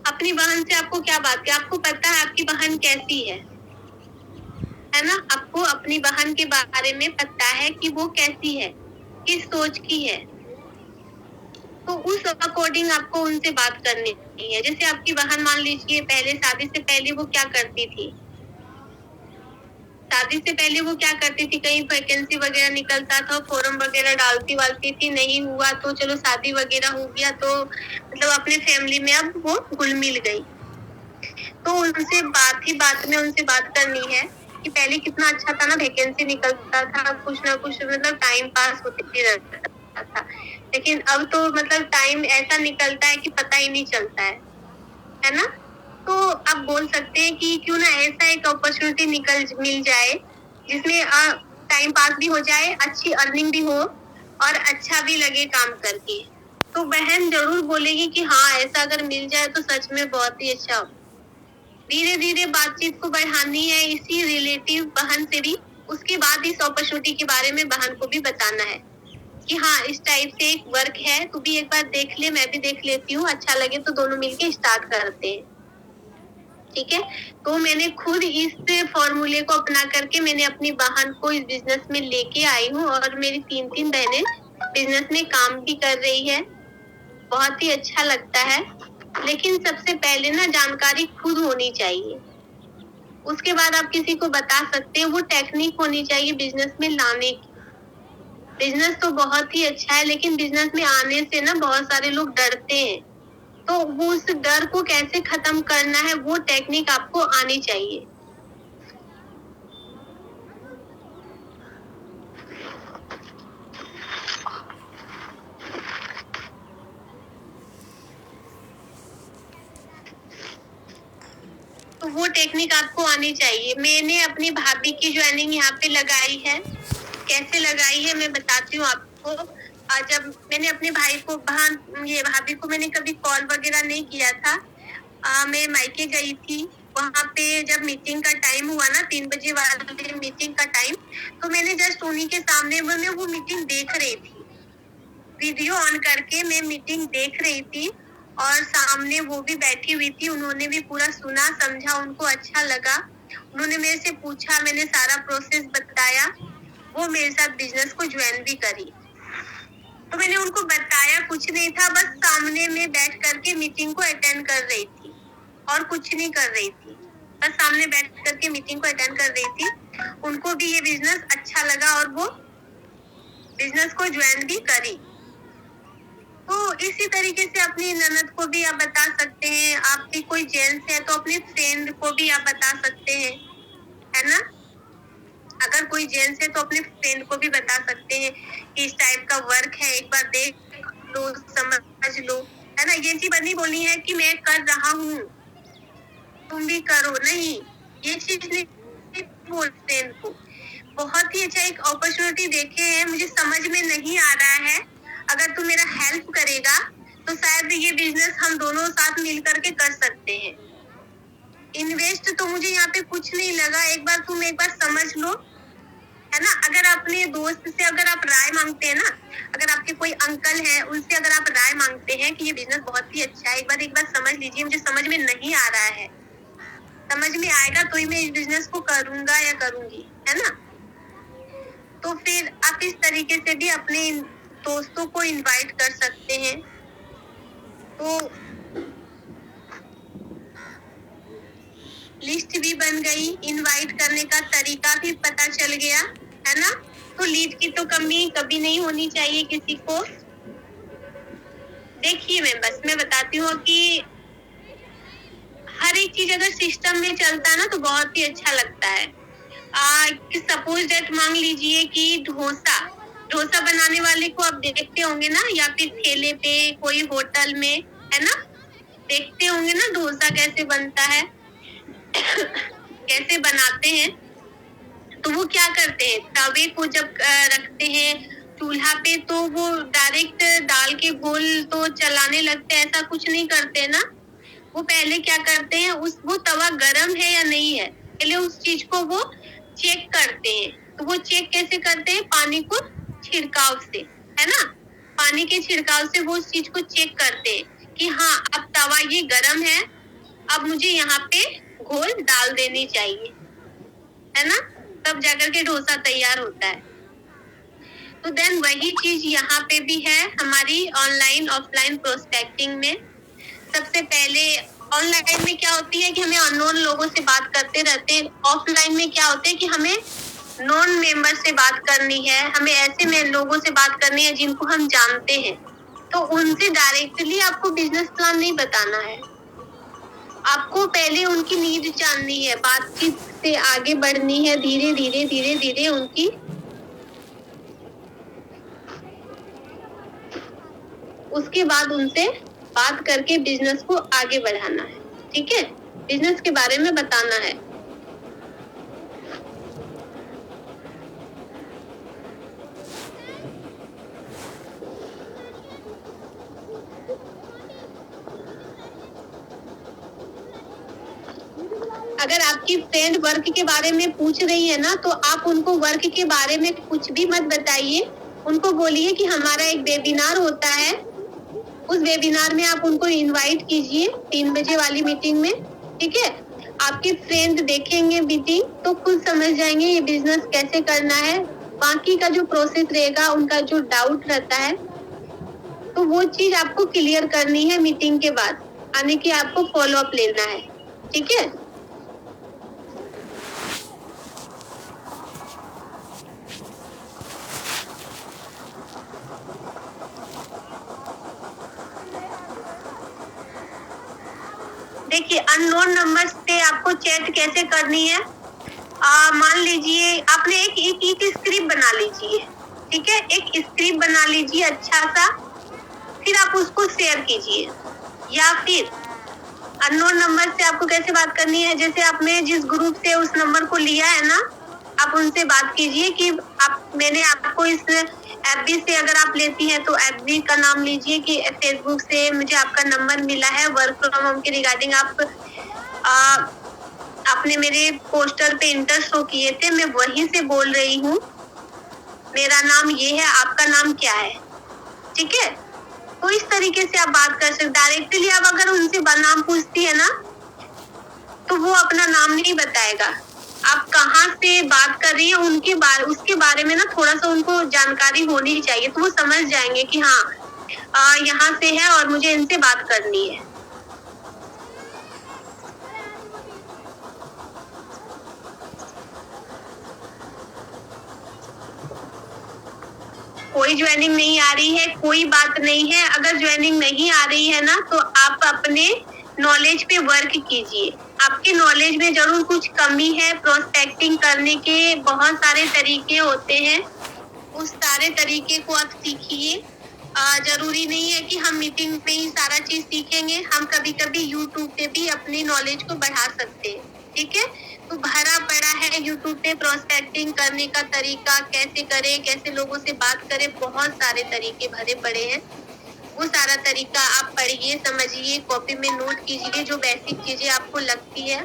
अपनी बहन से आपको क्या बात की, आपको पता है आपकी बहन कैसी है ना, आपको अपनी बहन के बारे में पता है कि वो कैसी है, किस सोच की है, तो उस अकॉर्डिंग आपको उनसे बात करनी है। जैसे आपकी बहन मान लीजिए पहले शादी से पहले वो क्या करती थी, शादी से पहले वो क्या करती थी, कहीं वैकेंसी वगैरह निकलता था, फॉर्म वगैरह डालती वालती थी, नहीं हुआ तो चलो शादी वगैरह हो गया, तो मतलब अपने फैमिली में अब वो घुल मिल गई। तो उनसे बात में उनसे बात करनी है कि पहले कितना अच्छा था ना, वैकेंसी निकलता था, कुछ ना कुछ मतलब टाइम पास होते रहता था, लेकिन अब तो मतलब टाइम ऐसा निकलता है कि पता ही नहीं चलता है ना। तो आप बोल सकते हैं कि क्यों ना ऐसा एक अपॉर्चुनिटी मिल जाए जिसमें टाइम पास भी हो जाए, अच्छी अर्निंग भी हो और अच्छा भी लगे काम करके। तो बहन जरूर बोलेगी कि हाँ ऐसा अगर मिल जाए तो सच में बहुत ही अच्छा हो। धीरे धीरे बातचीत को बढ़ानी है इसी रिलेटिव बहन से भी। उसके बाद इस अपॉर्चुनिटी के बारे में बहन को भी बताना है कि हाँ इस टाइप से एक वर्क है, तू भी एक बार देख ले, मैं भी देख लेती हूँ, अच्छा लगे तो दोनों मिलके स्टार्ट करते हैं, ठीक है। तो मैंने खुद इस फॉर्मूले को अपना करके मैंने अपनी बहन को इस बिजनेस में लेके आई हूँ और मेरी 3 बहनें बिजनेस में काम भी कर रही है। बहुत ही अच्छा लगता है, लेकिन सबसे पहले ना जानकारी खुद होनी चाहिए, उसके बाद आप किसी को बता सकते हैं। वो टेक्निक होनी चाहिए बिजनेस में लाने की। बिजनेस तो बहुत ही अच्छा है, लेकिन बिजनेस में आने से ना बहुत सारे लोग डरते हैं, तो वो उस डर को कैसे खत्म करना है वो टेक्निक आपको आनी चाहिए। तो वो टेक्निक आपको आनी चाहिए। मैंने अपनी भाभी की ज्वाइनिंग यहाँ पे लगाई है, कैसे लगाई है मैं बताती हूँ आपको। जब मैंने अपने भाभी को मैंने कभी कॉल वगैरह नहीं किया था। मैं मायके गई थी, वहाँ पे जब मीटिंग का टाइम हुआ ना 3 बजे वाले मीटिंग का टाइम, तो मैंने जस्ट उन्हीं के सामने मैं वो मीटिंग देख रही थी, वीडियो ऑन करके मैं मीटिंग देख रही थी और सामने वो भी बैठी हुई थी। उन्होंने भी पूरा सुना समझा, उनको अच्छा लगा, उन्होंने मेरे से पूछा, मैंने सारा प्रोसेस बताया, वो मेरे साथ बिजनेस को ज्वाइन भी करी। तो मैंने उनको बताया कुछ नहीं था, बस सामने में बैठ करके मीटिंग को अटेंड कर रही थी और कुछ नहीं कर रही थी, बस सामने बैठ करके मीटिंग को अटेंड कर रही थी। उनको भी ये बिजनेस अच्छा लगा और वो बिजनेस को ज्वाइन भी करी। तो इसी तरीके से अपनी ननद को भी आप बता सकते हैं। आपकी कोई जेंट्स है तो अपने फ्रेंड को भी आप बता सकते हैं, है ना। अगर कोई जेंट्स है तो अपने फ्रेंड को भी बता सकते हैं कि इस टाइप का वर्क है, एक बार देख लो, समझ लो, है ना। ये चीज नहीं बोलनी है कि मैं कर रहा हूँ तुम भी करो, नहीं, ये चीज नहीं बोलते इनको। बहुत ही अच्छा एक अपॉर्चुनिटी देखे हैं, मुझे समझ में नहीं आ रहा है, अगर तू मेरा हेल्प करेगा तो शायद ये बिजनेस हम दोनों साथ मिल करके कर सकते हैं। इन्वेस्ट तो मुझे यहाँ पे कुछ नहीं लगा, तुम एक बार समझ लो, है ना। अगर अपने दोस्त से अगर आप राय मांगते हैं ना, अगर आपके कोई अंकल है उनसे अगर आप राय मांगते हैं कि ये बिजनेस बहुत ही अच्छा है, एक बार समझ लीजिए, मुझे समझ में नहीं आ रहा है, समझ में आएगा तो ही मैं इस बिजनेस को करूंगा या करूंगी, है ना। तो फिर आप इस तरीके से भी अपने दोस्तों को इनवाइट कर सकते हैं। तो लिस्ट भी बन गई, इनवाइट करने का तरीका भी पता चल गया, है ना। तो लीड की तो कमी कभी नहीं होनी चाहिए किसी को। देखिए मैं बताती हूँ कि हर एक चीज अगर सिस्टम में चलता है ना तो बहुत ही अच्छा लगता है। सपोज डेट मान लीजिए कि डोसा बनाने वाले को आप देखते होंगे ना, या फिर ठेले पे कोई होटल में, है ना, देखते होंगे ना डोसा कैसे बनता है कैसे बनाते हैं। तो वो क्या करते हैं, तवे को जब रखते हैं चूल्हा पे तो वो डायरेक्ट डाल के घोल तो चलाने लगते हैं, ऐसा कुछ नहीं करते ना। वो पहले क्या करते हैं, वो तवा गरम है या नहीं है, पहले उस चीज को वो चेक करते हैं। तो वो चेक कैसे करते हैं, पानी को छिड़काव से, है ना। पानी के छिड़काव से वो उस चीज को चेक करते हैं कि हाँ अब तवा ये गरम है, अब मुझे यहाँ पे घोल डाल देनी चाहिए, है ना। तब जाकर के डोसा तैयार होता है। तो देन वही चीज यहाँ पे भी है हमारी ऑनलाइन ऑफलाइन प्रोस्पेक्टिंग में। सबसे पहले ऑनलाइन में क्या होती है कि हमें अननोन लोगों से बात करते रहते हैं, ऑफलाइन में क्या होता है कि हमें नॉन मेंबर से बात करनी है, हमें ऐसे लोगों से बात करनी है जिनको हम जानते हैं। तो उनसे डायरेक्टली आपको बिजनेस प्लान नहीं बताना है, आपको पहले उनकी नीड जाननी है, बातचीत से आगे बढ़नी है, धीरे धीरे उनकी उसके बाद उनसे बात करके बिजनेस को आगे बढ़ाना है, ठीक है, बिजनेस के बारे में बताना है। अगर आपकी फ्रेंड वर्क के बारे में पूछ रही है ना, तो आप उनको वर्क के बारे में कुछ भी मत बताइए, उनको बोलिए कि हमारा एक वेबिनार होता है, उस वेबिनार में आप उनको इनवाइट कीजिए 3 बजे वाली मीटिंग में, ठीक है। आपके फ्रेंड देखेंगे मीटिंग तो खुद समझ जाएंगे ये बिजनेस कैसे करना है, बाकी का जो प्रोसेस रहेगा, उनका जो डाउट रहता है तो वो चीज आपको क्लियर करनी है मीटिंग के बाद, आने की आपको फॉलो अप लेना है, ठीक है। देखिए अननोन नंबर पे आपको चैट कैसे करनी है, मान लीजिए आपने एक स्क्रिप्ट बना लीजिए, ठीक है, एक स्क्रिप्ट बना लीजिए अच्छा सा, फिर आप उसको शेयर कीजिए। या फिर अननोन नंबर से आपको कैसे बात करनी है, जैसे आपने जिस ग्रुप से उस नंबर को लिया है ना, आप उनसे बात कीजिए कि मैंने आपको इस एफबी से अगर आप लेती हैं तो एफबी का नाम लीजिए कि फेसबुक से मुझे आपका नंबर मिला है वर्क फ्रॉम होम के रिगार्डिंग, आपने मेरे पोस्टर पे इंटरेस्ट शो किए थे, मैं वहीं से बोल रही हूँ, मेरा नाम ये है, आपका नाम क्या है, ठीक है। तो इस तरीके से आप बात कर सकते। डायरेक्टली आप अगर उनसे नाम पूछती है ना तो वो अपना नाम नहीं बताएगा, आप कहाँ से बात कर रही है उसके बारे में ना थोड़ा सा उनको जानकारी होनी चाहिए, तो वो समझ जाएंगे कि हाँ यहाँ से है और मुझे इनसे बात करनी है। कोई ज्वाइनिंग नहीं आ रही है, कोई बात नहीं है। अगर ज्वाइनिंग नहीं आ रही है ना, तो आप अपने नॉलेज पे वर्क कीजिए। आपके नॉलेज में जरूर कुछ कमी है। प्रोस्पेक्टिंग करने के बहुत सारे तरीके होते हैं, उस सारे तरीके को आप सीखिए। जरूरी नहीं है कि हम मीटिंग में ही सारा चीज सीखेंगे। हम कभी कभी यूट्यूब पे भी अपनी नॉलेज को बढ़ा सकते हैं। ठीक है, तो भरा पड़ा है यूट्यूब पे प्रोस्पेक्टिंग करने का तरीका, कैसे करें, कैसे लोगों से बात करें, बहुत सारे तरीके भरे पड़े हैं। वो सारा तरीका आप पढ़िए, समझिए, कॉपी में नोट कीजिए जो बेसिक चीजें आपको लगती है।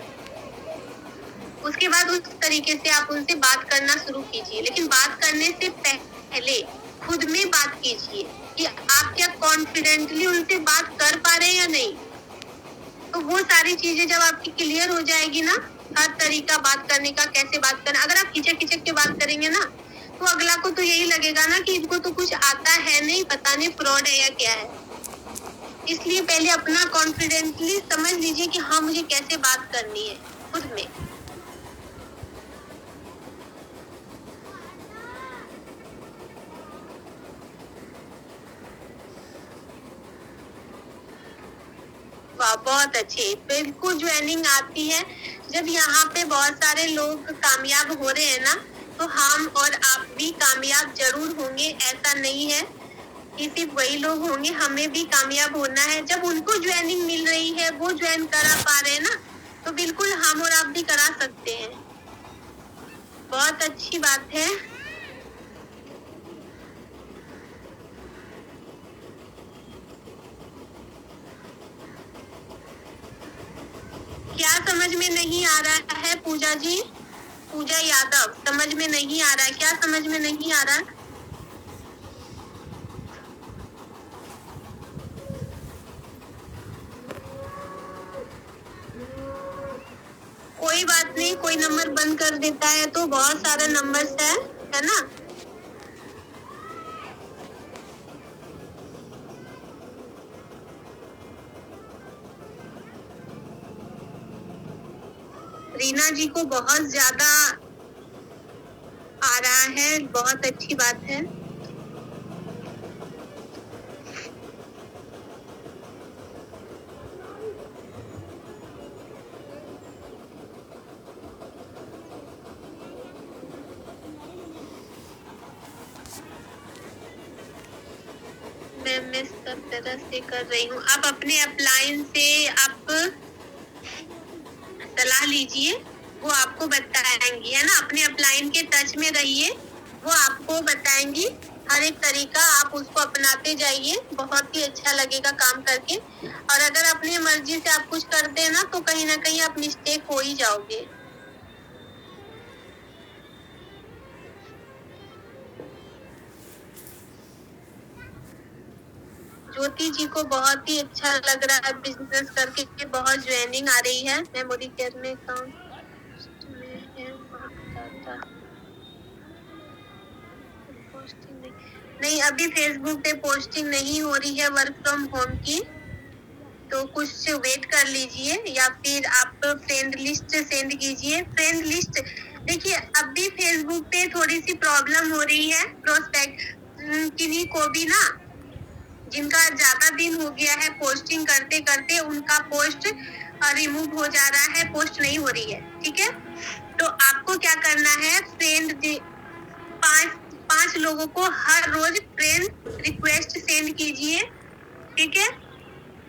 उसके बाद उस तरीके से आप उनसे बात करना शुरू कीजिए। लेकिन बात करने से पहले खुद में बात कीजिए कि आप क्या कॉन्फिडेंटली उनसे बात कर पा रहे हैं या नहीं। तो वो सारी चीजें जब आपकी क्लियर हो जाएगी ना, हर तरीका बात करने का, कैसे बात करना। अगर आप खिचक खिचक के बात करेंगे ना, तो अगला को तो यही लगेगा ना कि इनको तो कुछ आता है नहीं, पता नहीं फ्रॉड है या क्या है। इसलिए पहले अपना कॉन्फिडेंटली समझ लीजिए कि हाँ, मुझे कैसे बात करनी है खुद में। वाह, बहुत अच्छे। बिल्कुल ज्वाइनिंग आती है। जब यहाँ पे बहुत सारे लोग कामयाब हो रहे हैं ना, तो हम और आप भी कामयाब जरूर होंगे। ऐसा नहीं है कि सिर्फ वही लोग होंगे, हमें भी कामयाब होना है। जब उनको ज्वाइनिंग मिल रही है, वो ज्वाइन करा पा रहे हैं ना, तो बिल्कुल हम और आप भी करा सकते हैं। बहुत अच्छी बात है। क्या समझ में नहीं आ रहा है पूजा जी? पूजा यादव, समझ में नहीं आ रहा है? क्या समझ में नहीं आ रहा है? कोई बात नहीं, कोई नंबर बंद कर देता है तो बहुत सारे नंबर्स है ना। रीना जी को बहुत ज्यादा आ रहा है, बहुत अच्छी बात है। मैं सब तरह से कर रही हूँ। आप अपने अपलाइन से आप सलाह लीजिए, वो आपको बताएंगी, है ना। अपने अपलाइन के टच में रहिए, वो आपको बताएंगी हर एक तरीका। आप उसको अपनाते जाइए, बहुत ही अच्छा लगेगा काम करके। और अगर अपनी मर्जी से आप कुछ करते हैं ना, तो कहीं ना कहीं आप मिस्टेक हो ही जाओगे। ज्योति जी को बहुत ही अच्छा लग रहा है बिजनेस करके, बहुत ज्वाइनिंग आ रही है। मेमोरी केयर में काम में है, पोस्टिंग नहीं, अभी फेसबुक पे पोस्टिंग नहीं हो रही है वर्क फ्रॉम होम की, तो कुछ वेट कर लीजिए, या फिर आप फ्रेंड लिस्ट सेंड कीजिए। फ्रेंड लिस्ट देखिए, अभी फेसबुक पे थोड़ी सी प्रॉब्लम हो रही है प्रोस्पेक्ट किन्हीं को भी ना, जिनका ज्यादा दिन हो गया है पोस्टिंग करते करते, उनका पोस्ट रिमूव हो जा रहा है, पोस्ट नहीं हो रही है। ठीक है, तो आपको क्या करना है, फ्रेंड पांच लोगों को हर रोज फ्रेंड रिक्वेस्ट सेंड कीजिए। ठीक है,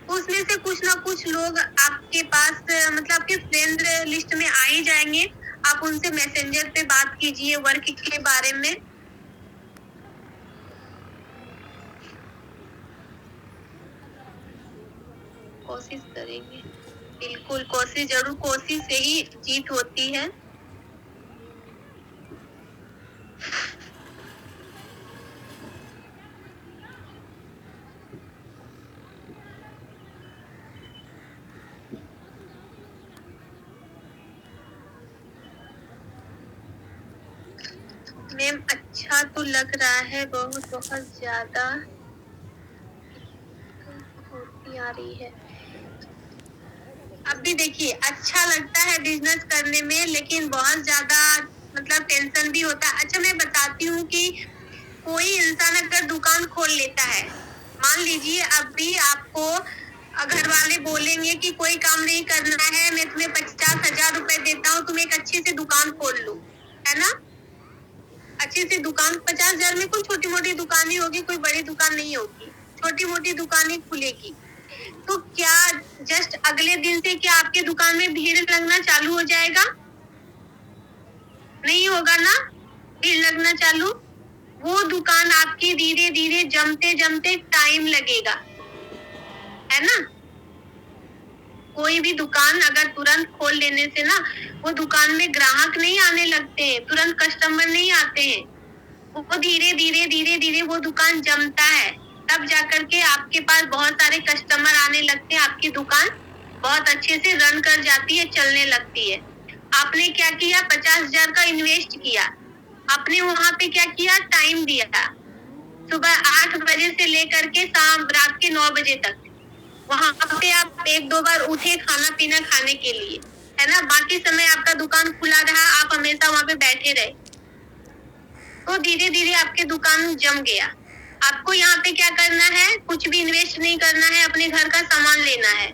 उसमें से कुछ ना कुछ लोग आपके पास मतलब आपके फ्रेंड लिस्ट में आ ही जाएंगे। आप उनसे मैसेंजर पे बात कीजिए वर्क के बारे में। कोशिश करेंगे, बिल्कुल कोशिश जरूर, कोशिश से ही जीत होती है। मैम अच्छा तो लग रहा है, बहुत बहुत ज्यादा होती आ रही है। अभी देखिए, अच्छा लगता है बिजनेस करने में, लेकिन बहुत ज्यादा मतलब टेंशन भी होता है। अच्छा, मैं बताती हूँ कि कोई इंसान अगर दुकान खोल लेता है, मान लीजिए अभी आपको घर वाले बोलेंगे कि कोई काम नहीं करना है, मैं तुम्हें 50,000 रुपए देता हूँ, तुम एक अच्छी सी दुकान खोल लो, है ना। अच्छी सी दुकान 50,000 में कोई छोटी मोटी दुकान ही होगी, कोई बड़ी दुकान नहीं होगी, छोटी मोटी दुकानें खुलेगी। तो क्या जस्ट अगले दिन से क्या आपके दुकान में भीड़ लगना चालू हो जाएगा? नहीं होगा ना, भीड़ लगना चालू। वो दुकान आपकी धीरे धीरे जमते जमते टाइम लगेगा, है ना। कोई भी दुकान अगर तुरंत खोल लेने से ना, वो दुकान में ग्राहक नहीं आने लगते हैं, तुरंत कस्टमर नहीं आते हैं। वो धीरे धीरे धीरे धीरे वो दुकान जमता है, तब जाकर के आपके पास बहुत सारे कस्टमर आने लगते हैं, आपकी दुकान बहुत अच्छे से रन कर जाती है, चलने लगती है। आपने क्या किया, 50,000 का इन्वेस्ट किया, आपने वहां पे क्या किया, टाइम दिया, सुबह 8 बजे से लेकर के शाम रात के 9 बजे तक। वहां पे आप 1-2 बार उठे खाना पीना खाने के लिए, है ना। बाकी समय आपका दुकान खुला रहा, आप हमेशा वहां पे बैठे रहे, तो धीरे धीरे आपके दुकान जम गया। आपको यहाँ पे क्या करना है, कुछ भी इन्वेस्ट नहीं करना है, अपने घर का सामान लेना है,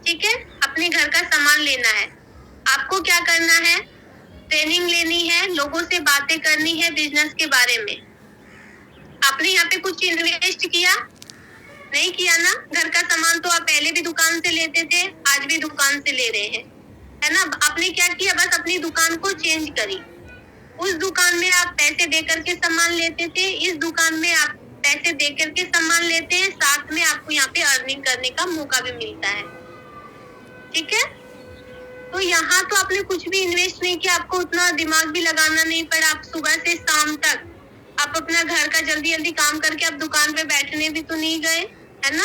ठीक है। अपने घर का सामान लेना है। आपको क्या करना है, ट्रेनिंग लेनी है, लोगों से बातें करनी है बिजनेस के बारे में। आपने यहाँ पे कुछ इन्वेस्ट किया नहीं किया ना, घर का सामान तो आप पहले भी दुकान से लेते थे, आज भी दुकान से ले रहे हैं, है ना। आपने क्या किया, बस अपनी दुकान को चेंज करी। उस दुकान में आप पैसे देकर के सामान लेते थे, इस दुकान में आप पैसे देकर के सामान लेते हैं, साथ में आपको यहाँ पे अर्निंग करने का मौका भी मिलता है, ठीक है। तो यहाँ तो आपने कुछ भी इन्वेस्ट नहीं किया, आपको उतना दिमाग भी लगाना नहीं पड़ा। आप सुबह से शाम तक आप अपना घर का जल्दी जल्दी काम करके आप दुकान पे बैठने भी तो नहीं गए, है ना।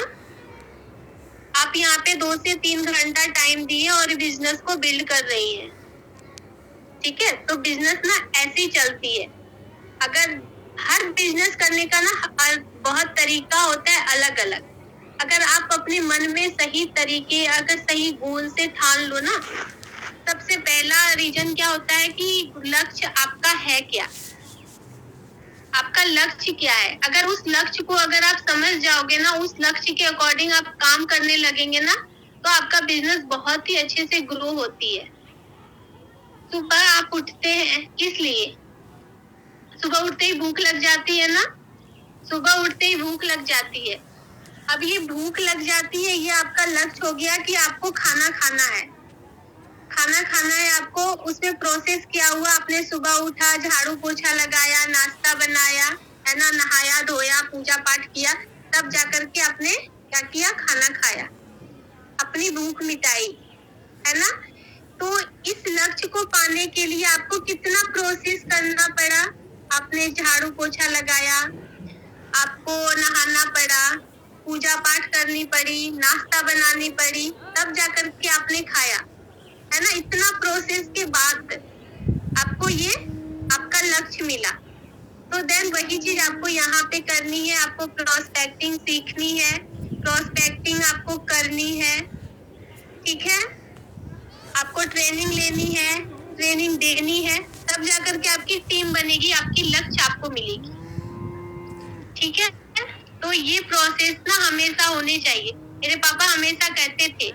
आप यहाँ पे 2 से 3 घंटा टाइम दिए और बिजनेस को बिल्ड कर रही हैं, ठीक है। तो बिजनेस ना ऐसे ही चलती है। अगर हर बिजनेस करने का ना बहुत तरीका होता है अलग अलग। अगर आप अपने मन में सही तरीके, अगर सही गोल से ठान लो ना, सबसे पहला रीजन क्या होता है कि लक्ष्य आपका है क्या, आपका लक्ष्य क्या है। अगर उस लक्ष्य को अगर आप समझ जाओगे ना, उस लक्ष्य के अकॉर्डिंग आप काम करने लगेंगे ना, तो आपका बिजनेस बहुत ही अच्छे से ग्रो होती है। सुबह आप उठते हैं किस लिए, सुबह उठते ही भूख लग जाती है ना, सुबह उठते ही भूख लग जाती है। अब ये भूख लग जाती है, ये आपका लक्ष्य हो गया कि आपको खाना खाना है, खाना खाना है आपको। उसमें प्रोसेस क्या हुआ, आपने सुबह उठा, झाड़ू पोछा लगाया, नाश्ता बनाया, है ना, नहाया धोया, पूजा पाठ किया, तब जाकर के आपने क्या किया, खाना खाया, अपनी भूख मिटाई, है ना। तो इस लक्ष्य को पाने के लिए आपको कितना प्रोसेस करना पड़ा, आपने झाड़ू पोछा लगाया, आपको नहाना पड़ा, पूजा पाठ करनी पड़ी, नाश्ता बनानी पड़ी, तब जाकर के आपने खाया, है ना। इतना प्रोसेस के बाद आपको ये आपका लक्ष्य मिला। तो देन वही चीज आपको यहाँ पे करनी है, आपको प्रोस्पेक्टिंग सीखनी है, प्रोस्पेक्टिंग आपको करनी है, ठीक है। आपको ट्रेनिंग लेनी है, ट्रेनिंग देनी है, तब जाकर के आपकी टीम बनेगी, आपकी लक्ष्य आपको मिलेगी, ठीक है। तो ये प्रोसेस ना हमेशा होनी चाहिए। मेरे पापा हमेशा कहते थे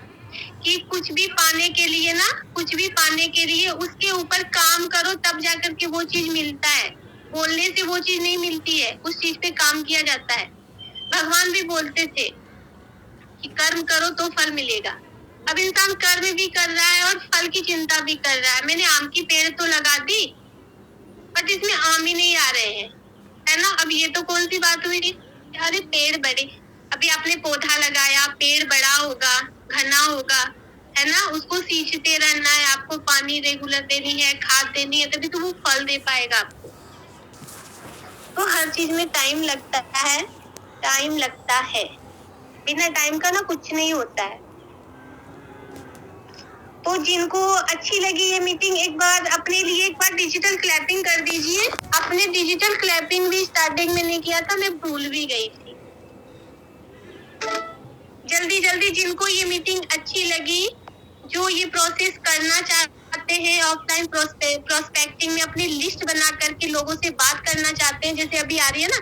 कि कुछ भी पाने के लिए ना, कुछ भी पाने के लिए उसके ऊपर काम करो, तब जाकर के वो चीज मिलता है। बोलने से वो चीज नहीं मिलती है, उस चीज पे काम किया जाता है। भगवान भी बोलते थे कि कर्म करो तो फल मिलेगा। अब इंसान कर्म भी कर रहा है और फल की चिंता भी कर रहा है। मैंने आम की पेड़ तो लगा दी, बट इसमें आम ही नहीं आ रहे हैं, है ना। अब ये तो कौन सी बात हुई, अरे पेड़ बड़े, अभी आपने पौधा लगाया, पेड़ बड़ा होगा, घना होगा, है ना, उसको सींचते रहना है, आपको पानी रेगुलर देनी है, खाद देनी है, तभी तो वो फल दे पाएगा आपको। तो हर चीज में टाइम लगता है, टाइम लगता है, बिना टाइम का ना कुछ नहीं होता है। तो जिनको अच्छी लगी ये मीटिंग, एक बार अपने लिए एक बार डिजिटल क्लैपिंग कर दीजिए। अपने डिजिटल क्लैपिंग भी स्टार्टिंग में नहीं किया था, मैं भूल भी गई थी। जल्दी जल्दी जिनको ये मीटिंग अच्छी लगी, जो ये प्रोसेस करना चाहते आते हैं ऑफलाइन प्रोस्पेक्टिंग में अपनी लिस्ट बना करके लोगों से बात करना चाहते हैं, जैसे अभी आ रही है ना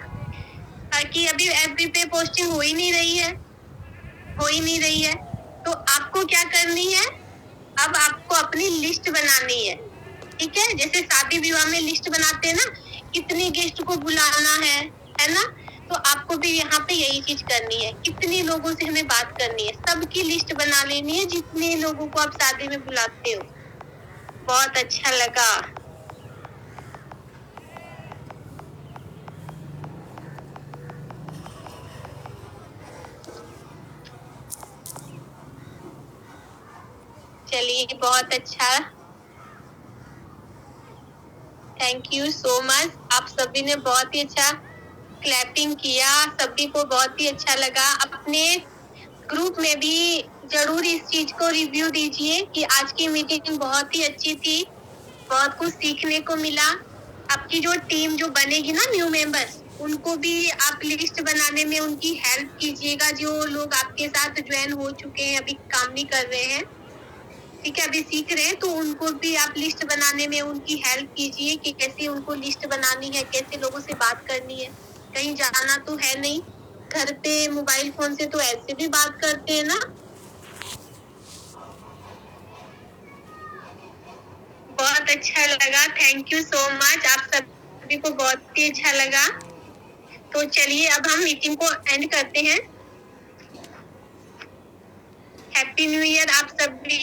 कि अभी एफबी पे पोस्टिंग हो ही नहीं रही है। तो आपको क्या करनी है, अब आपको अपनी लिस्ट बनानी है, ठीक है। जैसे शादी विवाह में लिस्ट बनाते हैं ना, कितने गेस्ट को बुलाना है ना। तो आपको भी यहाँ पे यही चीज करनी है, कितने लोगों से हमें बात करनी है, सबकी लिस्ट बना लेनी है जितने लोगों को आप शादी में बुलाते हो। बहुत अच्छा लगा। चलिए बहुत अच्छा, थैंक यू सो मच। आप सभी ने बहुत ही अच्छा क्लैपिंग किया, सभी को बहुत ही अच्छा लगा। अपने ग्रुप में भी जरूर इस चीज को रिव्यू दीजिए कि आज की मीटिंग बहुत ही अच्छी थी, बहुत कुछ सीखने को मिला। आपकी जो टीम जो बनेगी ना, न्यू मेंबर्स, उनको भी आप लिस्ट बनाने में उनकी हेल्प कीजिएगा। जो लोग आपके साथ ज्वाइन हो चुके हैं, अभी काम नहीं कर रहे हैं, ठीक है, अभी सीख रहे हैं, तो उनको भी आप लिस्ट बनाने में उनकी हेल्प कीजिए कि कैसे उनको लिस्ट बनानी है, कैसे लोगों से बात करनी है। कहीं जाना तो है नहीं, घर पे मोबाइल फोन से तो ऐसे भी बात करते हैं ना। बहुत अच्छा लगा, थैंक यू सो मच। आप सभी को बहुत ही अच्छा लगा। तो चलिए अब हम मीटिंग को एंड करते हैं। हैप्पी न्यू ईयर आप सभी